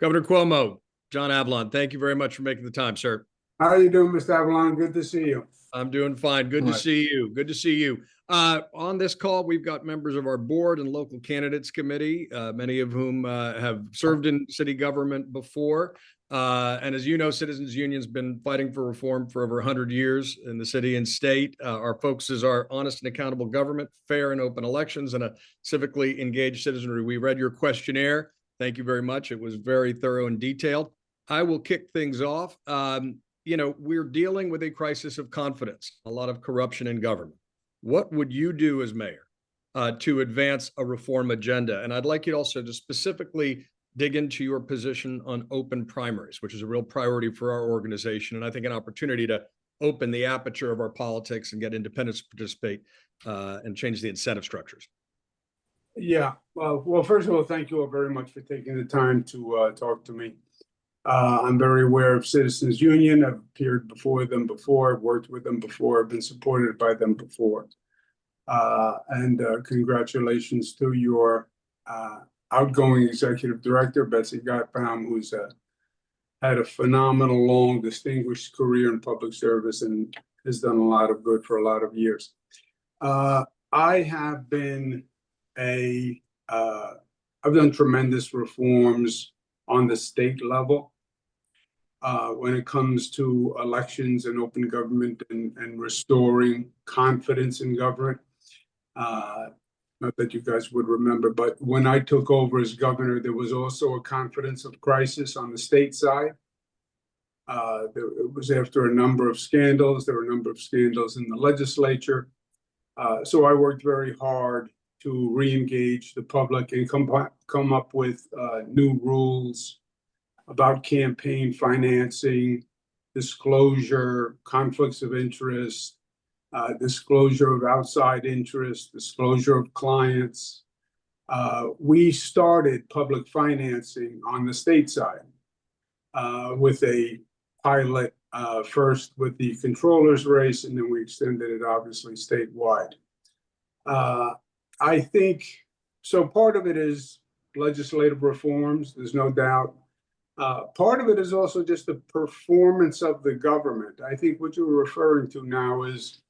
Governor Cuomo, John Avalon, thank you very much for making the time, sir. How are you doing, Mr. Avalon? Good to see you. I'm doing fine. Good to see you. Good to see you. On this call, we've got members of our board and local candidates committee, many of whom have served in city government before. And as you know, Citizens Union's been fighting for reform for over 100 years in the city and state. Our focus is our honest and accountable government, fair and open elections, and a civically engaged citizenry. We read your questionnaire. Thank you very much. It was very thorough and detailed. I will kick things off. We're dealing with a crisis of confidence, a lot of corruption in government. What would you do as mayor to advance a reform agenda? And I'd like you also to specifically dig into your position on open primaries, which is a real priority for our organization. And I think an opportunity to open the aperture of our politics and get independents to participate and change the incentive structures. Yeah. Well, first of all, thank you all very much for taking the time to talk to me. I'm very aware of Citizens Union. I've appeared before them before, I've worked with them before, I've been supported by them before. And congratulations to your outgoing executive director, Betsy Gotbaum, who's had a phenomenal, long, distinguished career in public service and has done a lot of good for a lot of years. I have been I've done tremendous reforms on the state level when it comes to elections and open government and restoring confidence in government. Not that you guys would remember, but when I took over as governor, there was also a confidence of crisis on the state side. It was after a number of scandals. There were a number of scandals in the legislature. So I worked very hard to re-engage the public and come up with new rules about campaign financing, disclosure, conflicts of interest, disclosure of outside interest, disclosure of clients. We started public financing on the state side with a pilot first with the controller's race, and then we extended it obviously statewide. I think, so part of it is legislative reforms, there's no doubt. Part of it is also just the performance of the government. I think what you're referring to now is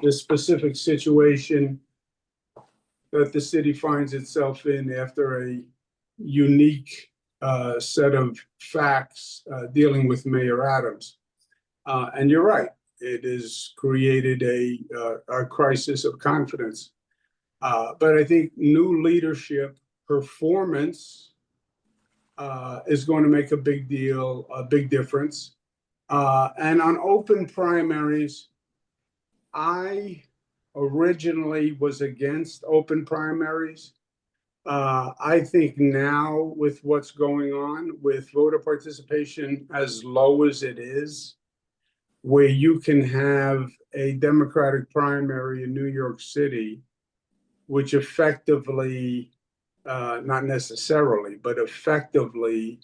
the specific situation that the city finds itself in after a unique set of facts dealing with Mayor Adams. And you're right, it has created a crisis of confidence. But I think new leadership performance is going to make a big difference. And on open primaries, I originally was against open primaries. I think now with what's going on with voter participation as low as it is, where you can have a Democratic primary in New York City, which effectively, not necessarily, but effectively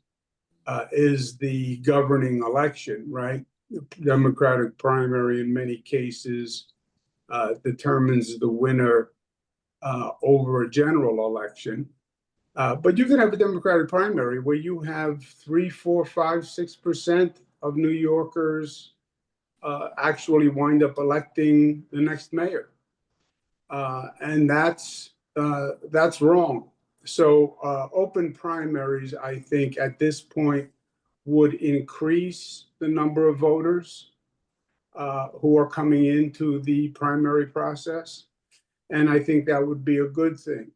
is the governing election, right? The Democratic primary in many cases determines the winner over a general election. But you can have a Democratic primary where you have 3, 4, 5, 6% of New Yorkers actually wind up electing the next mayor. And that's wrong. So open primaries, I think, at this point would increase the number of voters who are coming into the primary process. And I think that would be a good thing.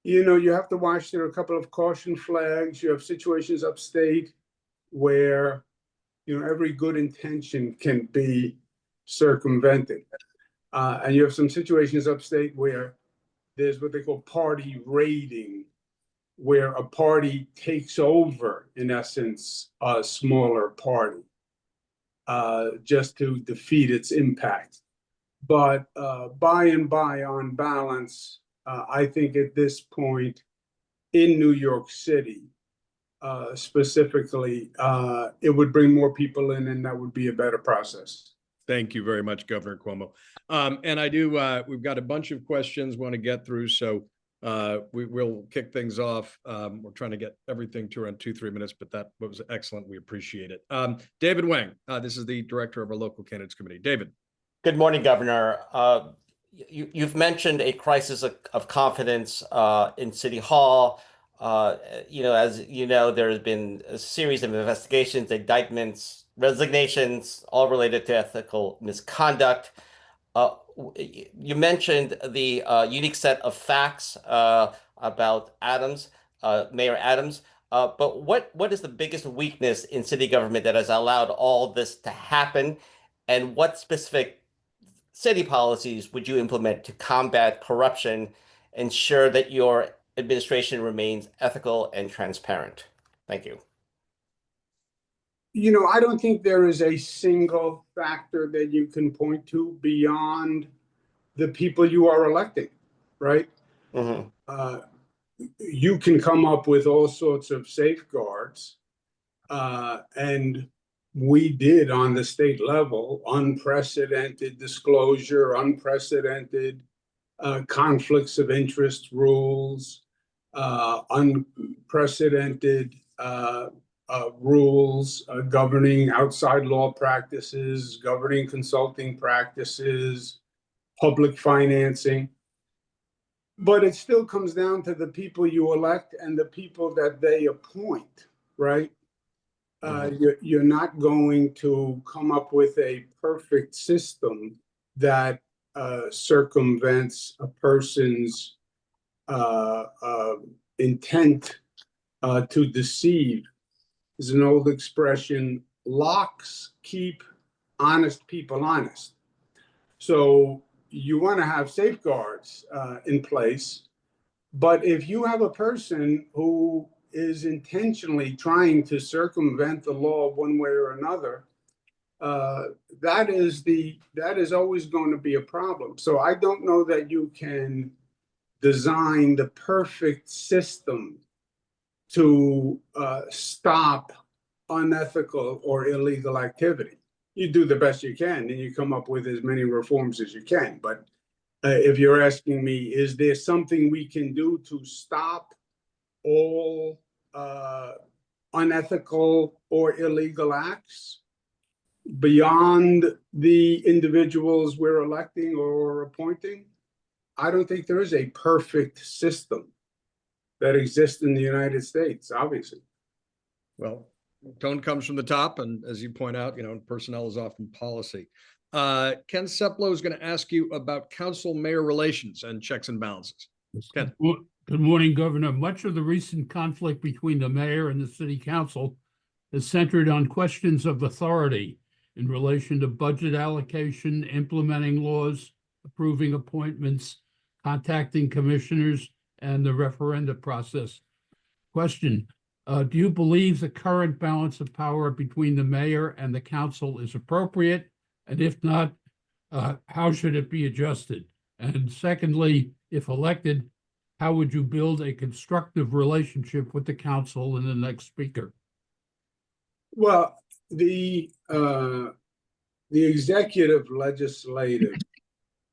You know, you have to watch, there are a couple of caution flags. You have situations upstate where, you know, every good intention can be circumvented. And you have some situations upstate where there's what they call party raiding, where a party takes over, in essence, a smaller party, just to defeat its impact. But on balance, I think at this point in New York City, specifically, it would bring more people in, and that would be a better process. Thank you very much, Governor Cuomo. And I do, we've got a bunch of questions we want to get through. So We'll kick things off. We're trying to get everything to around 2-3 minutes, but that was excellent. We appreciate it. David Wang, this is the director of our local candidates committee. David. Good morning, Governor. You've mentioned a crisis of confidence in City Hall. As you know, there has been a series of investigations, indictments, resignations, all related to ethical misconduct. You mentioned the unique set of facts about Mayor Adams. But what is the biggest weakness in city government that has allowed all this to happen? And what specific city policies would you implement to combat corruption, ensure that your administration remains ethical and transparent? Thank you. I don't think there is a single factor that you can point to beyond the people you are electing, right? Mm-hmm. You can come up with all sorts of safeguards, and we did on the state level unprecedented disclosure, unprecedented conflicts of interest rules, unprecedented rules governing outside law practices, governing consulting practices, public financing. But it still comes down to the people you elect and the people that they appoint, right? You're not going to come up with a perfect system that circumvents a person's intent to deceive. There's an old expression, locks keep honest people honest. So you want to have safeguards in place. But if you have a person who is intentionally trying to circumvent the law one way or another, that is always going to be a problem. So I don't know that you can design the perfect system to stop unethical or illegal activity. You do the best you can, and you come up with as many reforms as you can. But if you're asking me, is there something we can do to stop all unethical or illegal acts beyond the individuals we're electing or appointing? I don't think there is a perfect system that exists in the United States, obviously. Well, tone comes from the top, and as you point out, personnel is often policy. Ken Seplow is going to ask you about council-mayor relations and checks and balances. Ken. Good morning, Governor. Much of the recent conflict between the mayor and the city council is centered on questions of authority in relation to budget allocation, implementing laws, approving appointments, contacting commissioners, and the referenda process. Question, do you believe the current balance of power between the mayor and the council is appropriate? And if not, how should it be adjusted? And secondly, if elected, how would you build a constructive relationship with the council and the next speaker? Well, the executive legislative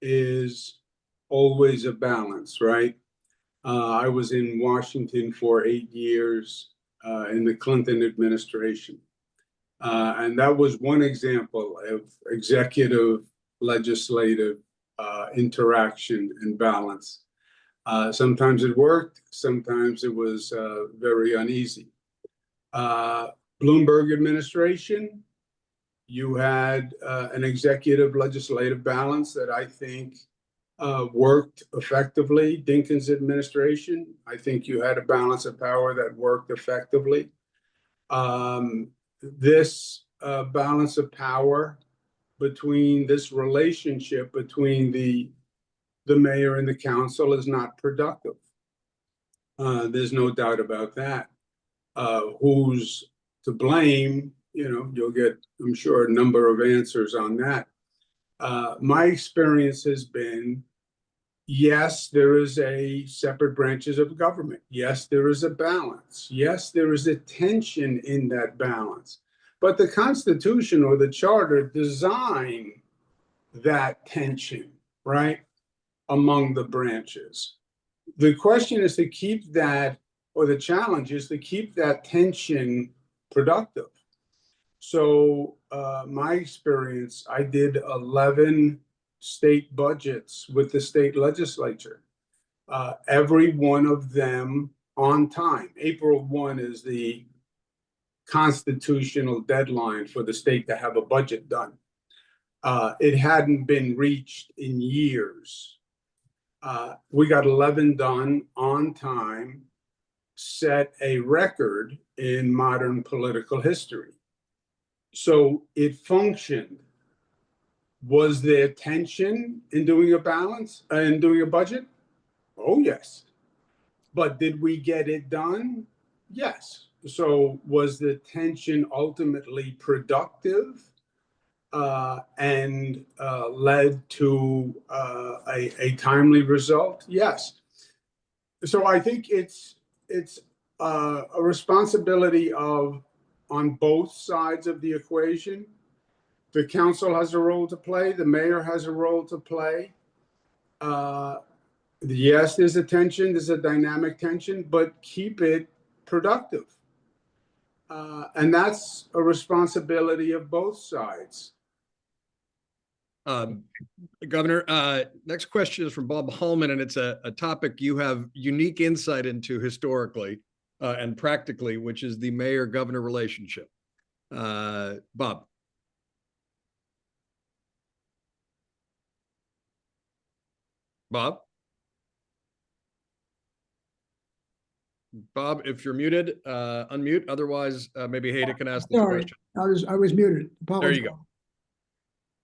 is always a balance, right? I was in Washington for 8 years in the Clinton administration. And that was one example of executive legislative interaction and balance. Sometimes it worked, sometimes it was very uneasy. Bloomberg administration, you had an executive legislative balance that I think worked effectively. Dinkins administration, I think you had a balance of power that worked effectively. This balance of power between this relationship between the mayor and the council is not productive. There's no doubt about that. Who's to blame? You'll get, I'm sure, a number of answers on that. My experience has been, yes, there is a separate branches of government. Yes, there is a balance. Yes, there is a tension in that balance. But the Constitution or the Charter design that tension, right, among the branches. the question is to keep that, or the challenge is to keep that tension productive. So my experience, I did 11 state budgets with the state legislature. Every one of them on time. April 1 is the constitutional deadline for the state to have a budget done. It hadn't been reached in years. We got 11 done on time, set a record in modern political history. So it functioned. Was there tension in doing a balance and doing a budget? Oh, yes. But did we get it done? Yes. So was the tension ultimately productive and led to a timely result? Yes. So I think it's a responsibility of on both sides of the equation. The council has a role to play. The mayor has a role to play. Yes, there's a tension. There's a dynamic tension, but keep it productive. And that's a responsibility of both sides. Governor, next question is from Bob Holman, and it's a topic you have unique insight into historically and practically, which is the mayor-governor relationship. Bob. Bob? Bob, if you're muted, unmute. Otherwise, maybe Hayda can ask this question. I was muted. Apologies. There you go.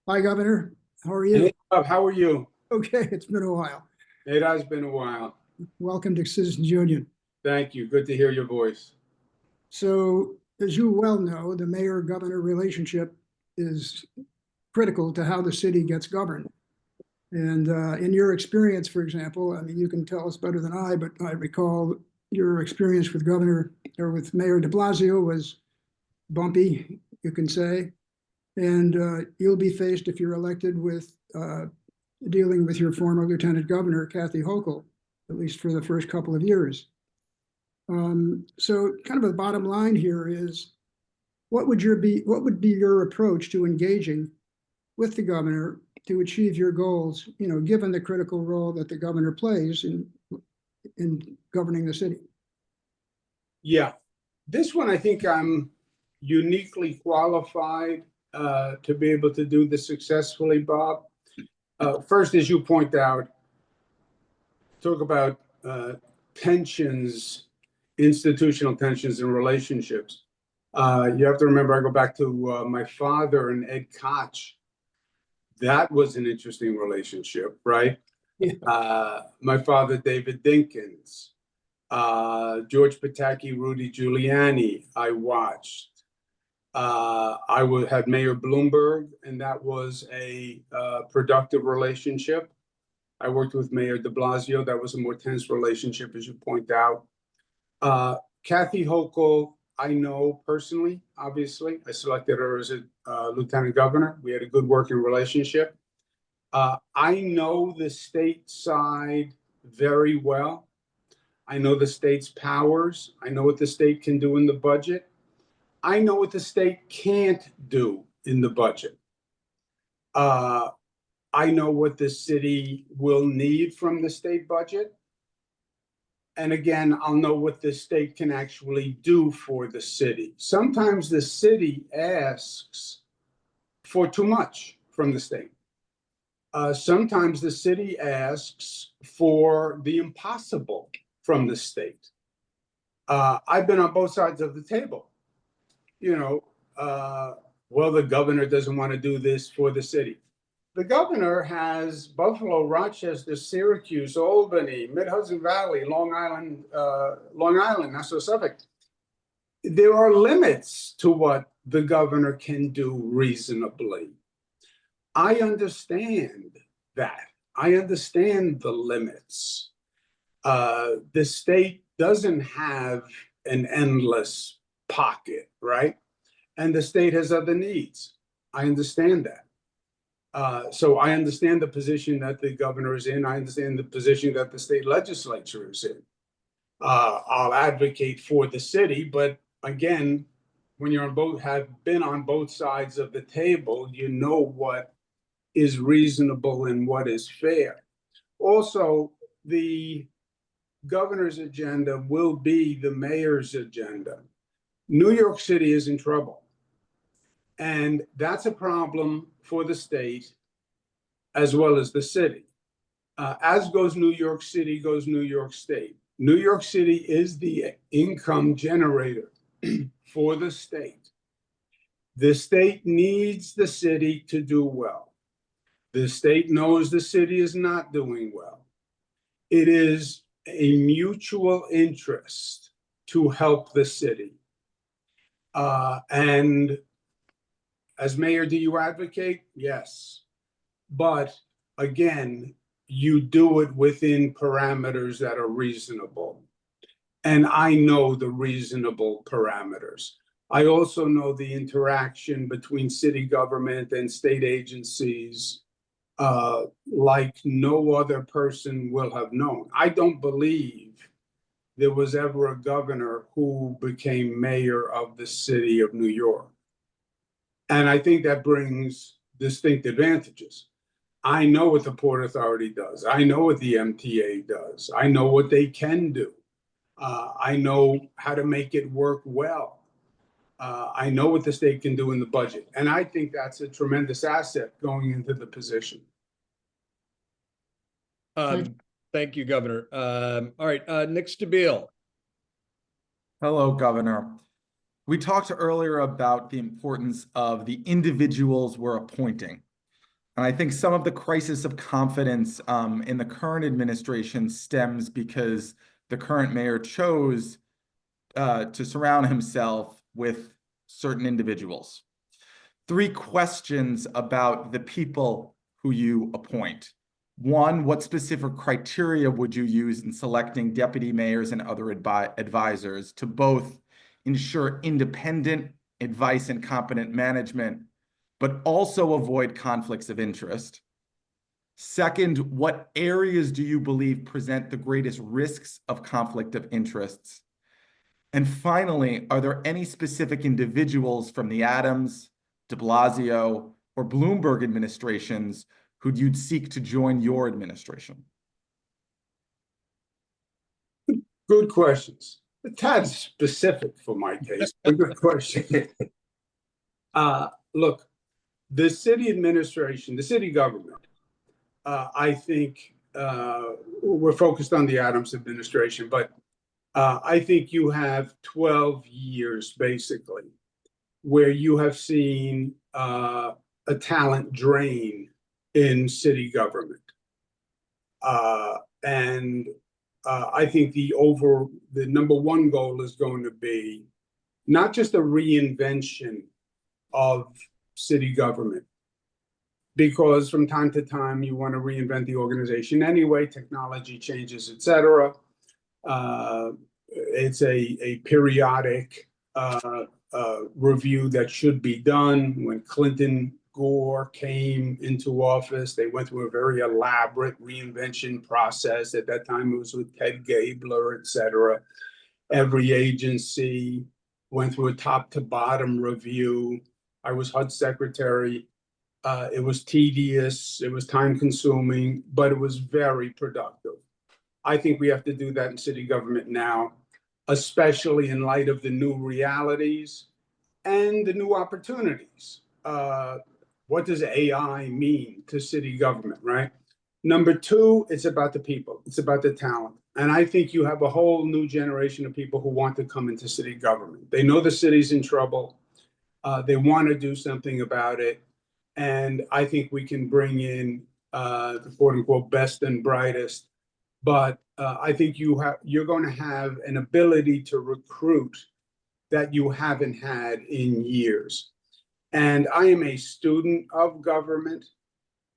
Hi, Governor. How are you? Hey, Bob, how are you? Okay, it's been a while. It has been a while. Welcome to Citizens Union. Thank you. Good to hear your voice. So, as you well know, the mayor-governor relationship is critical to how the city gets governed. And in your experience, for example, I mean, you can tell us better than I, but I recall your experience with with Mayor de Blasio was bumpy, you can say. And you'll be faced, if you're elected, with dealing with your former Lieutenant Governor, Kathy Hochul, at least for the first couple of years. So kind of the bottom line here is, what would be your approach to engaging with the governor to achieve your goals, given the critical role that the governor plays in governing the city? Yeah, this one, I think I'm uniquely qualified to be able to do this successfully, Bob. First, as you point out, talk about tensions, institutional tensions and relationships. You have to remember, I go back to my father and Ed Koch. That was an interesting relationship, right? Yeah. My father, David Dinkins, George Pataki, Rudy Giuliani, I watched. I had Mayor Bloomberg, and that was a productive relationship. I worked with Mayor de Blasio. That was a more tense relationship, as you point out. Kathy Hochul, I know personally, obviously. I selected her as a lieutenant governor. We had a good working relationship. I know the state side very well. I know the state's powers. I know what the state can do in the budget. I know what the state can't do in the budget. I know what the city will need from the state budget. And again, I'll know what the state can actually do for the city. Sometimes the city asks for too much from the state. Sometimes the city asks for the impossible from the state. I've been on both sides of the table. Well, the governor doesn't want to do this for the city. The governor has Buffalo, Rochester, Syracuse, Albany, Mid-Hudson Valley, Long Island, Nassau, Suffolk. There are limits to what the governor can do reasonably. I understand that. I understand the limits. The state doesn't have an endless pocket, right? And the state has other needs. I understand that. So I understand the position that the governor is in. I understand the position that the state legislature is in. I'll advocate for the city, but again, when you're on both, have been on both sides of the table, you know what is reasonable and what is fair. Also, the governor's agenda will be the mayor's agenda. New York City is in trouble. And that's a problem for the state as well as the city. As goes New York City, goes New York State. New York City is the income generator for the state. The state needs the city to do well. The state knows the city is not doing well. It is a mutual interest to help the city. And as mayor, do you advocate? Yes. But again, you do it within parameters that are reasonable. And I know the reasonable parameters. I also know the interaction between city government and state agencies like no other person will have known. I don't believe there was ever a governor who became mayor of the city of New York. And I think that brings distinct advantages. I know what the Port Authority does. I know what the MTA does. I know what they can do. I know how to make it work well. I know what the state can do in the budget. And I think that's a tremendous asset going into the position. Thank you, Governor. All right, Nick Stabile. Hello, Governor. We talked earlier about the importance of the individuals we're appointing. And I think some of the crisis of confidence in the current administration stems because the current mayor chose to surround himself with certain individuals. 3 questions about the people who you appoint. 1, what specific criteria would you use in selecting deputy mayors and other advisors to both ensure independent advice and competent management, but also avoid conflicts of interest? 2nd, what areas do you believe present the greatest risks of conflict of interests? And finally, are there any specific individuals from the Adams, de Blasio, or Bloomberg administrations who you'd seek to join your administration? Good questions. A tad specific for my case, but good question. Look, the city administration, the city government, I think we're focused on the Adams administration, but I think you have 12 years basically where you have seen a talent drain in city government. And I think the number 1 goal is going to be not just a reinvention of city government, because from time to time you want to reinvent the organization anyway, technology changes, etc. It's a periodic review that should be done. When Clinton Gore came into office, they went through a very elaborate reinvention process. At that time, it was with Ted Gabler, etc. Every agency went through a top to bottom review. I was HUD secretary. It was tedious, it was time consuming, but it was very productive. I think we have to do that in city government now, especially in light of the new realities and the new opportunities. What does AI mean to city government, right? Number 2, it's about the people. It's about the talent. And I think you have a whole new generation of people who want to come into city government. They know the city's in trouble. They want to do something about it. And I think we can bring in the quote unquote best and brightest. But I think you're going to have an ability to recruit that you haven't had in years. And I am a student of government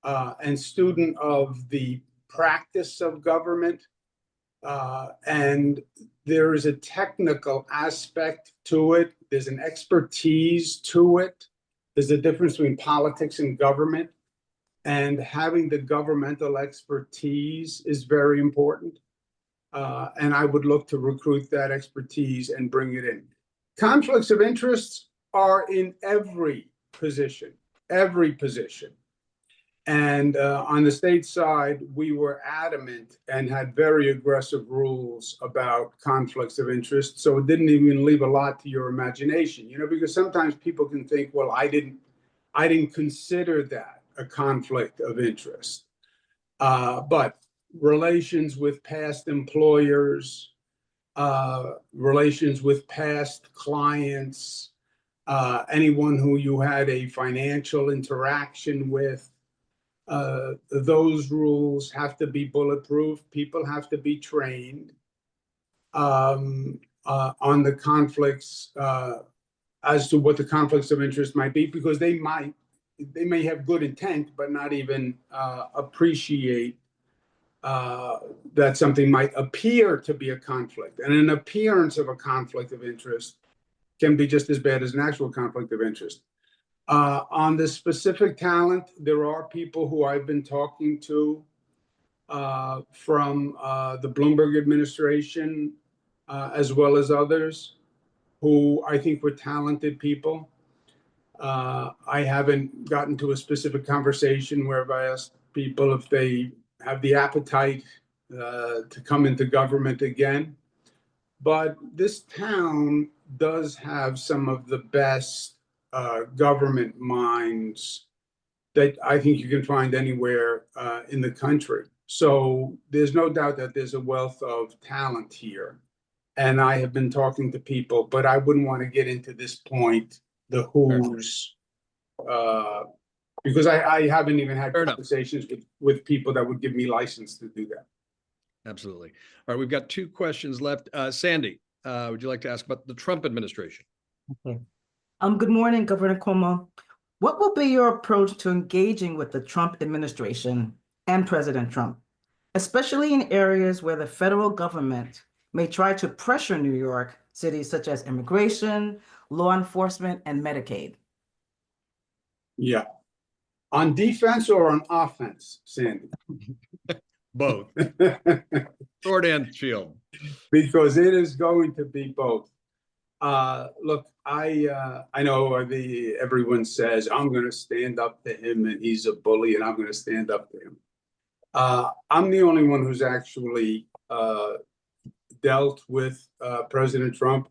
and student of the practice of government. And there is a technical aspect to it. There's an expertise to it. There's a difference between politics and government. and having the governmental expertise is very important. And I would look to recruit that expertise and bring it in. Conflicts of interest are in every position. And on the state side, we were adamant and had very aggressive rules about conflicts of interest. So it didn't even leave a lot to your imagination, because sometimes people can think, well, I didn't consider that a conflict of interest. But relations with past employers, relations with past clients, anyone who you had a financial interaction with, those rules have to be bulletproof. People have to be trained on the conflicts, as to what the conflicts of interest might be, because they may have good intent, but not even appreciate that something might appear to be a conflict. And an appearance of a conflict of interest can be just as bad as an actual conflict of interest. On the specific talent, there are people who I've been talking to from the Bloomberg administration, as well as others, who I think were talented people. I haven't gotten to a specific conversation where I asked people if they have the appetite to come into government again. But this town does have some of the best government minds that I think you can find anywhere in the country. So there's no doubt that there's a wealth of talent here. And I have been talking to people, but I wouldn't want to get into this point, the who's, because I haven't even had conversations with people that would give me license to do that. Absolutely. All right, we've got 2 questions left. Sandy, would you like to ask about the Trump administration? Okay. Good morning, Governor Cuomo. What will be your approach to engaging with the Trump administration and President Trump, especially in areas where the federal government may try to pressure New York City, such as immigration, law enforcement, and Medicaid? Yeah. On defense or on offense, Sandy? Both. Sword and shield. Because it is going to be both. Look, I know everyone says I'm going to stand up to him and he's a bully and I'm going to stand up to him. I'm the only one who's actually dealt with President Trump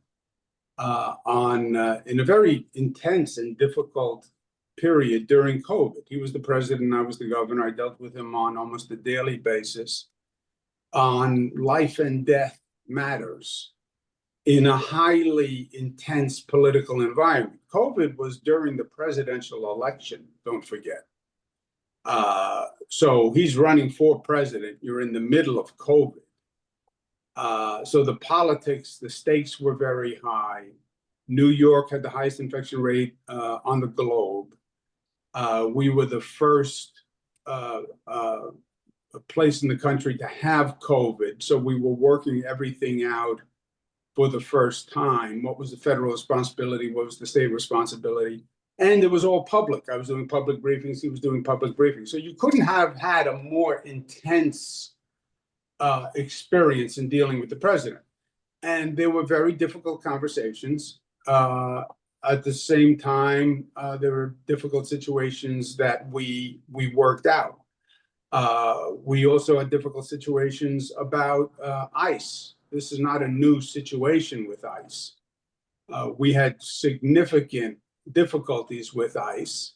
in a very intense and difficult period during COVID. He was the president, I was the governor. I dealt with him on almost a daily basis on life and death matters in a highly intense political environment. COVID was during the presidential election, don't forget. So he's running for president. You're in the middle of COVID. So the politics, the stakes were very high. New York had the highest infection rate on the globe. We were the first place in the country to have COVID. So we were working everything out for the first time. What was the federal responsibility? What was the state responsibility? And it was all public. I was doing public briefings. He was doing public briefings. So you couldn't have had a more intense experience in dealing with the president. And there were very difficult conversations. At the same time, there were difficult situations that we worked out. We also had difficult situations about ICE. This is not a new situation with ICE. We had significant difficulties with ICE,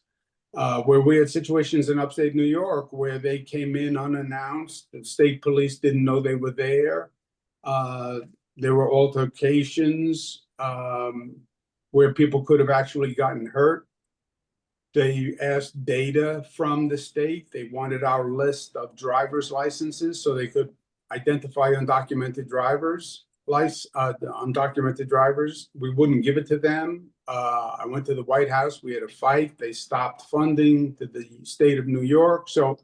where we had situations in upstate New York where they came in unannounced. The state police didn't know they were there. There were altercations where people could have actually gotten hurt. They asked data from the state. They wanted our list of driver's licenses so they could identify undocumented drivers. Undocumented drivers. We wouldn't give it to them. I went to the White House. We had a fight. They stopped funding to the state of New York. So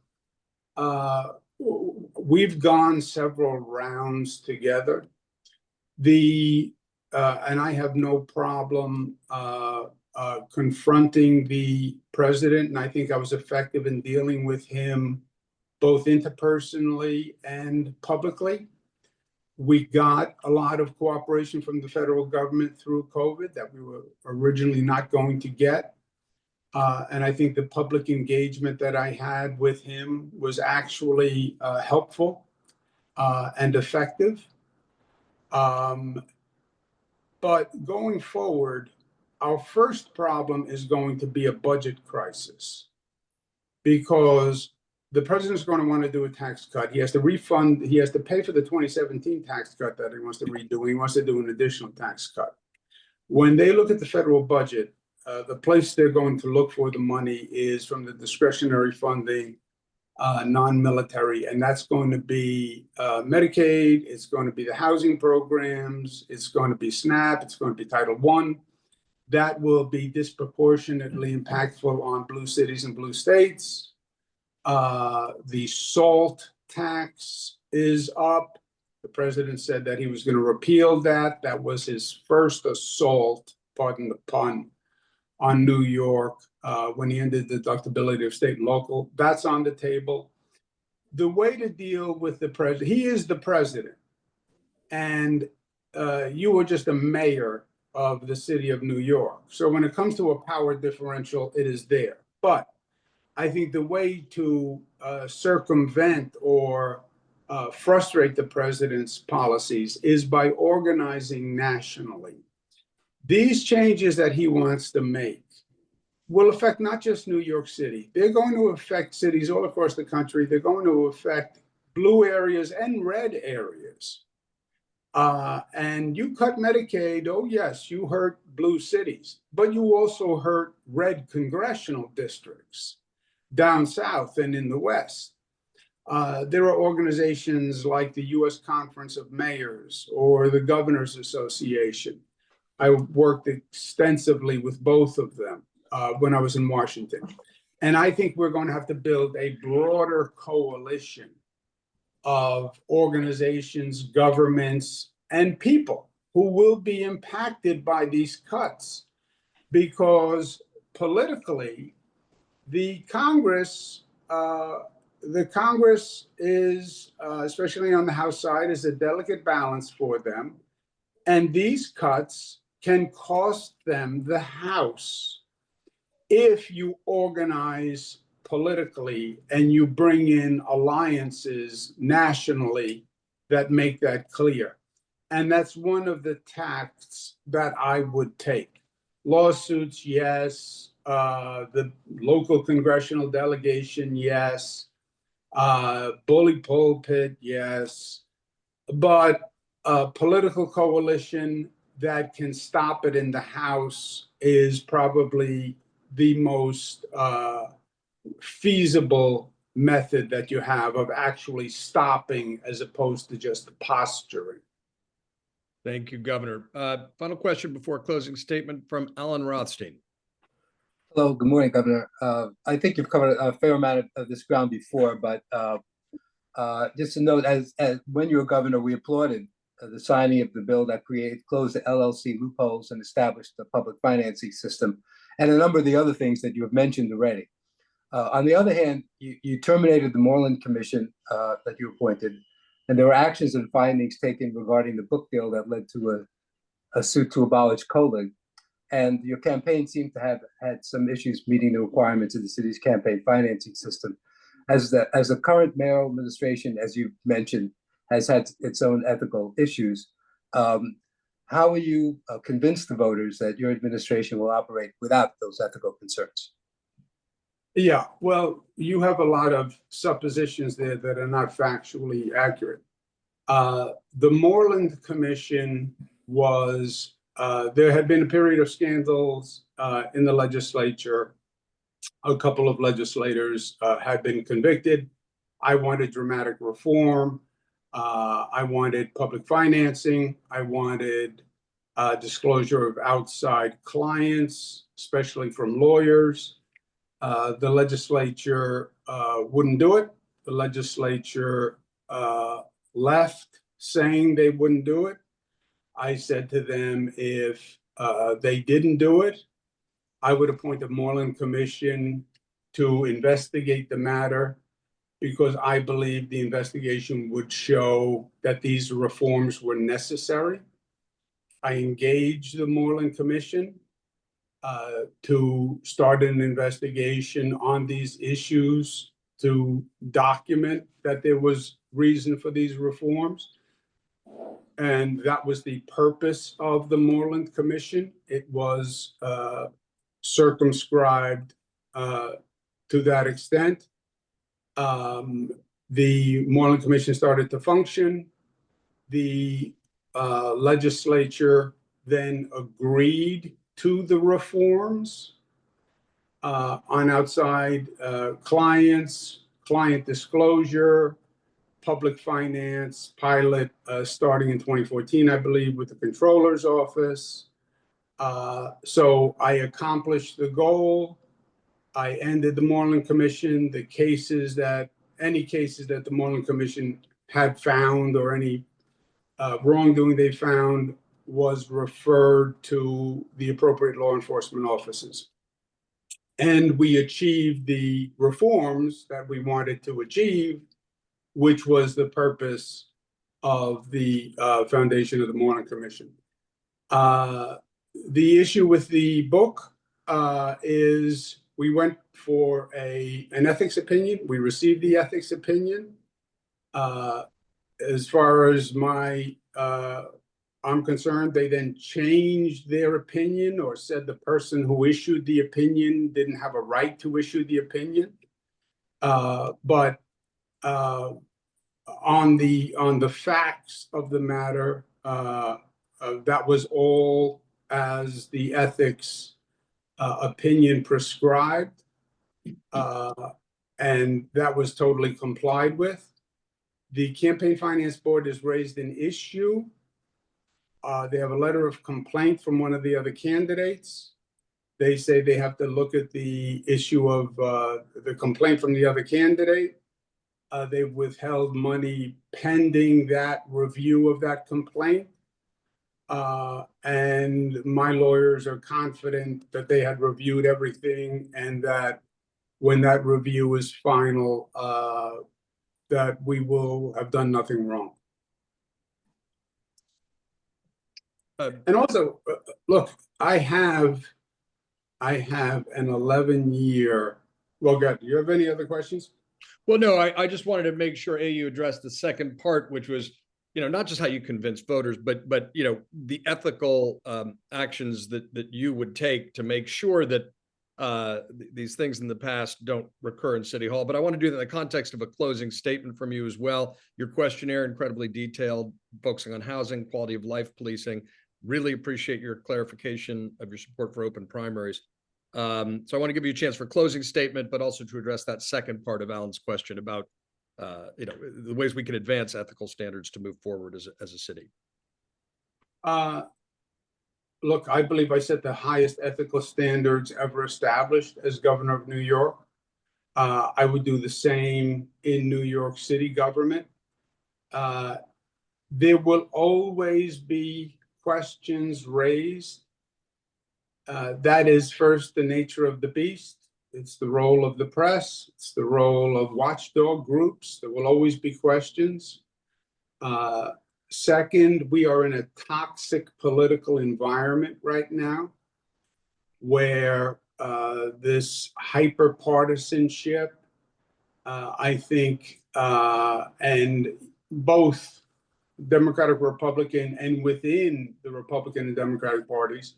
we've gone several rounds together. And I have no problem confronting the president, and I think I was effective in dealing with him both interpersonally and publicly. We got a lot of cooperation from the federal government through COVID that we were originally not going to get. And I think the public engagement that I had with him was actually helpful and effective. But going forward, our first problem is going to be a budget crisis, because the president's going to want to do a tax cut. He has to refund, he has to pay for the 2017 tax cut that he wants to redo. He wants to do an additional tax cut. When they look at the federal budget, the place they're going to look for the money is from the discretionary funding, non-military, and that's going to be Medicaid, it's going to be the housing programs, it's going to be SNAP, it's going to be Title I. That will be disproportionately impactful on blue cities and blue states. The SALT tax is up. The president said that he was going to repeal that. That was his first assault, pardon the pun, on New York when he ended the deductibility of state and local. That's on the table. The way to deal with the president, he is the president, and you were just a mayor of the city of New York. So when it comes to a power differential, it is there. But I think the way to circumvent or frustrate the president's policies is by organizing nationally. These changes that he wants to make will affect not just New York City. They're going to affect cities all across the country. They're going to affect blue areas and red areas. And you cut Medicaid, oh yes, you hurt blue cities, but you also hurt red congressional districts down south and in the West. There are organizations like the U.S. Conference of Mayors or the Governors Association. I worked extensively with both of them when I was in Washington. And I think we're going to have to build a broader coalition of organizations, governments, and people who will be impacted by these cuts, because politically, the Congress is, especially on the House side, is a delicate balance for them. And these cuts can cost them the House if you organize politically and you bring in alliances nationally that make that clear. And that's one of the tacts that I would take. Lawsuits, yes. The local congressional delegation, yes. Bully pulpit, yes. But a political coalition that can stop it in the House is probably the most feasible method that you have of actually stopping as opposed to just posturing. Thank you, Governor. Final question before closing statement from Alan Rothstein. Hello, good morning, Governor. I think you've covered a fair amount of this ground before, but just to note, as when you were governor, we applauded the signing of the bill that closed the LLC loopholes and established the public financing system, and a number of the other things that you have mentioned already. On the other hand, you terminated the Moreland Commission that you appointed, and there were actions and findings taken regarding the book deal that led to a suit to abolish COLIG. And your campaign seemed to have had some issues meeting the requirements of the city's campaign financing system. As the current mayoral administration, as you mentioned, has had its own ethical issues, how will you convince the voters that your administration will operate without those ethical concerns? Yeah, well, you have a lot of suppositions there that are not factually accurate. The Moreland Commission was, there had been a period of scandals in the legislature. A couple of legislators had been convicted. I wanted dramatic reform. I wanted public financing. I wanted disclosure of outside clients, especially from lawyers. The legislature wouldn't do it. The legislature left saying they wouldn't do it. I said to them, if they didn't do it, I would appoint a Moreland Commission to investigate the matter because I believe the investigation would show that these reforms were necessary. I engaged the Moreland Commission to start an investigation on these issues to document that there was reason for these reforms. And that was the purpose of the Moreland Commission. It was circumscribed to that extent. The Moreland Commission started to function. The legislature then agreed to the reforms on outside clients, client disclosure, public finance pilot starting in 2014, I believe, with the Controller's Office. So I accomplished the goal. I ended the Moreland Commission. Any cases that the Moreland Commission had found or any wrongdoing they found was referred to the appropriate law enforcement offices. And we achieved the reforms that we wanted to achieve, which was the purpose of the foundation of the Moreland Commission. The issue with the book is we went for an ethics opinion. We received the ethics opinion. As far as I'm concerned, they then changed their opinion or said the person who issued the opinion didn't have a right to issue the opinion. But on the facts of the matter, that was all as the ethics opinion prescribed, and that was totally complied with. The Campaign Finance Board has raised an issue. They have a letter of complaint from one of the other candidates. They say they have to look at the issue of the complaint from the other candidate. They've withheld money pending that review of that complaint. And my lawyers are confident that they had reviewed everything and that when that review is final, that we will have done nothing wrong. And also, look, I have an 11-year. Well, good. Do you have any other questions? Well, no, I just wanted to make sure you addressed the second part, which was, not just how you convince voters, but the ethical actions that you would take to make sure that these things in the past don't recur in City Hall. But I want to do that in the context of a closing statement from you as well. Your questionnaire, incredibly detailed, focusing on housing, quality of life, policing. Really appreciate your clarification of your support for open primaries. So I want to give you a chance for a closing statement, but also to address that second part of Alan's question about the ways we can advance ethical standards to move forward as a city. Look, I believe I set the highest ethical standards ever established as governor of New York. I would do the same in New York City government. There will always be questions raised. That is first the nature of the beast. It's the role of the press. It's the role of watchdog groups. There will always be questions. Second, we are in a toxic political environment right now where this hyper-partisanship, I think, and both Democratic, Republican, and within the Republican and Democratic parties,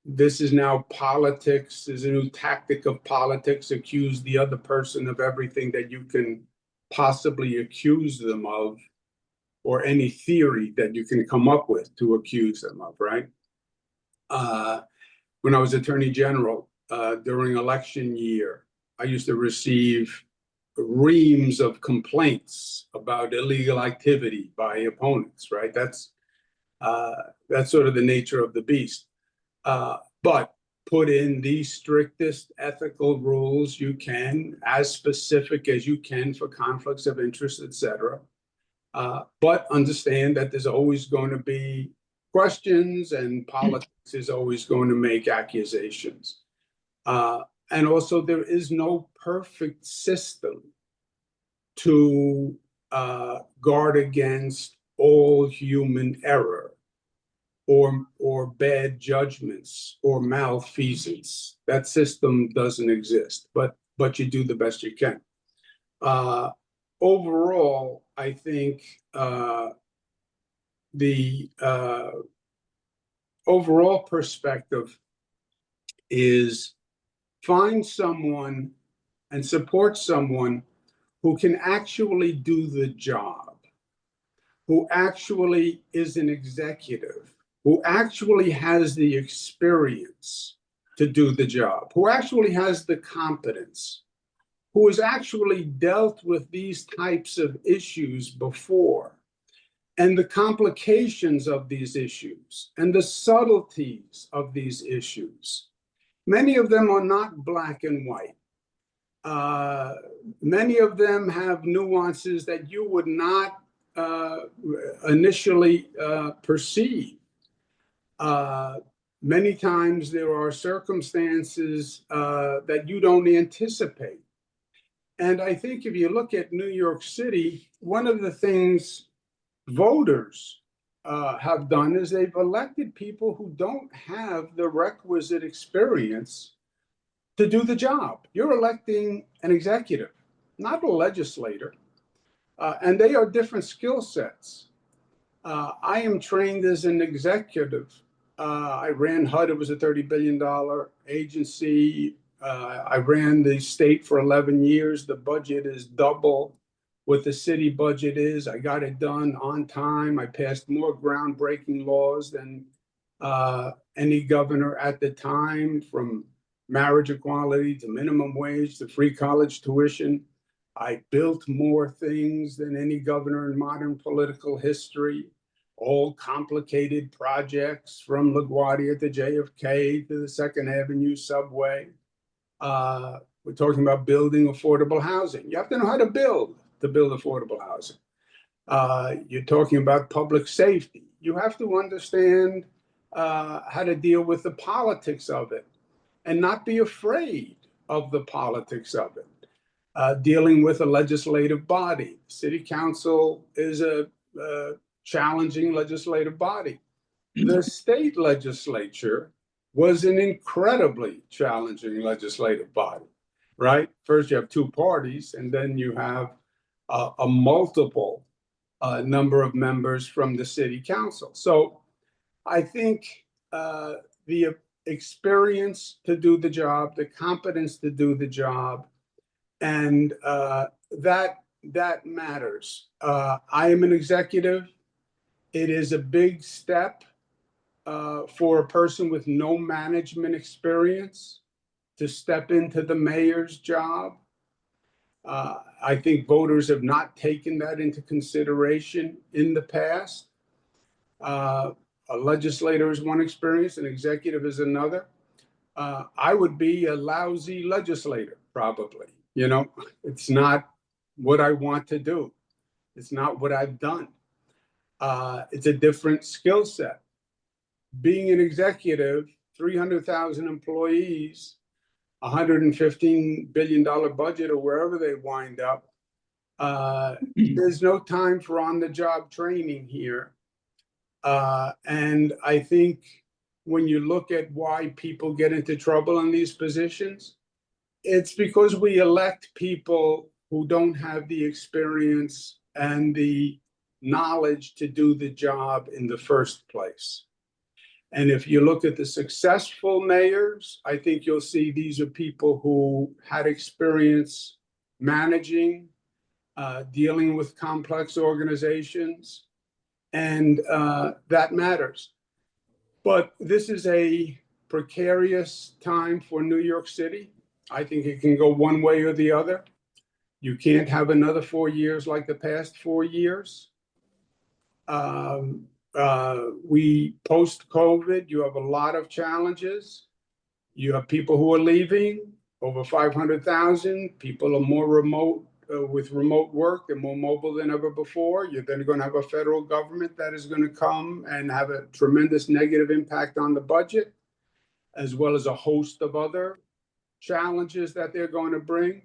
this is now politics. There's a new tactic of politics, accuse the other person of everything that you can possibly accuse them of, or any theory that you can come up with to accuse them of, right? When I was Attorney General during election year, I used to receive reams of complaints about illegal activity by opponents, right? That's sort of the nature of the beast. But put in the strictest ethical rules you can, as specific as you can for conflicts of interest, et cetera. But understand that there's always going to be questions, and politics is always going to make accusations. And also, there is no perfect system to guard against all human error or bad judgments or malfeasance. That system doesn't exist, but you do the best you can. Overall, I think the overall perspective is find someone and support someone who can actually do the job, who actually is an executive, who actually has the experience to do the job, who actually has the competence, who has actually dealt with these types of issues before, and the complications of these issues, and the subtleties of these issues. Many of them are not black and white. Many of them have nuances that you would not initially perceive. Many times there are circumstances that you don't anticipate. And I think if you look at New York City, one of the things voters have done is they've elected people who don't have the requisite experience to do the job. You're electing an executive, not a legislator, and they are different skill sets. I am trained as an executive. I ran HUD. It was a $30 billion agency. I ran the state for 11 years. The budget is double what the city budget is. I got it done on time. I passed more groundbreaking laws than any governor at the time, from marriage equality to minimum wage to free college tuition. I built more things than any governor in modern political history, all complicated projects from LaGuardia to JFK to the Second Avenue subway. We're talking about building affordable housing. You have to know how to build affordable housing. You're talking about public safety. You have to understand how to deal with the politics of it and not be afraid of the politics of it. Dealing with a legislative body. City council is a challenging legislative body. The state legislature was an incredibly challenging legislative body, right? First, you have two parties, and then you have a multiple number of members from the city council. So I think the experience to do the job, the competence to do the job, and that matters. I am an executive. It is a big step for a person with no management experience to step into the mayor's job. I think voters have not taken that into consideration in the past. A legislator is one experience, an executive is another. I would be a lousy legislator, probably. You know, it's not what I want to do. It's not what I've done. It's a different skill set. Being an executive, 300,000 employees, $115 billion budget, or wherever they wind up, there's no time for on-the-job training here. And I think when you look at why people get into trouble in these positions, it's because we elect people who don't have the experience and the knowledge to do the job in the first place. And if you look at the successful mayors, I think you'll see these are people who had experience managing, dealing with complex organizations, and that matters. But this is a precarious time for New York City. I think it can go one way or the other. You can't have another 4 years like the past 4 years. We post-COVID, you have a lot of challenges. You have people who are leaving, over 500,000. People are more remote with remote work, they're more mobile than ever before. You're then going to have a federal government that is going to come and have a tremendous negative impact on the budget, as well as a host of other challenges that they're going to bring.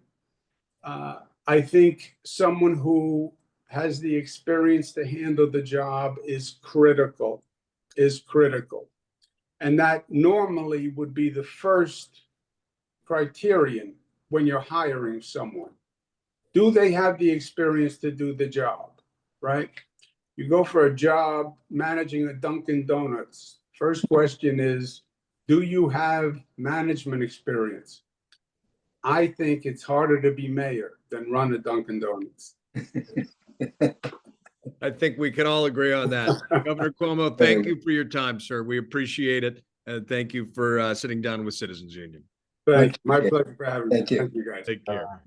I think someone who has the experience to handle the job is critical. And that normally would be the first criterion when you're hiring someone. Do they have the experience to do the job, right? You go for a job managing a Dunkin' Donuts. First question is, do you have management experience? I think it's harder to be mayor than run a Dunkin' Donuts. I think we can all agree on that. Governor Cuomo, thank you for your time, sir. We appreciate it. And thank you for sitting down with Citizens Union. Thank you. My pleasure for having me. Thank you. Thank you, guys. Take care.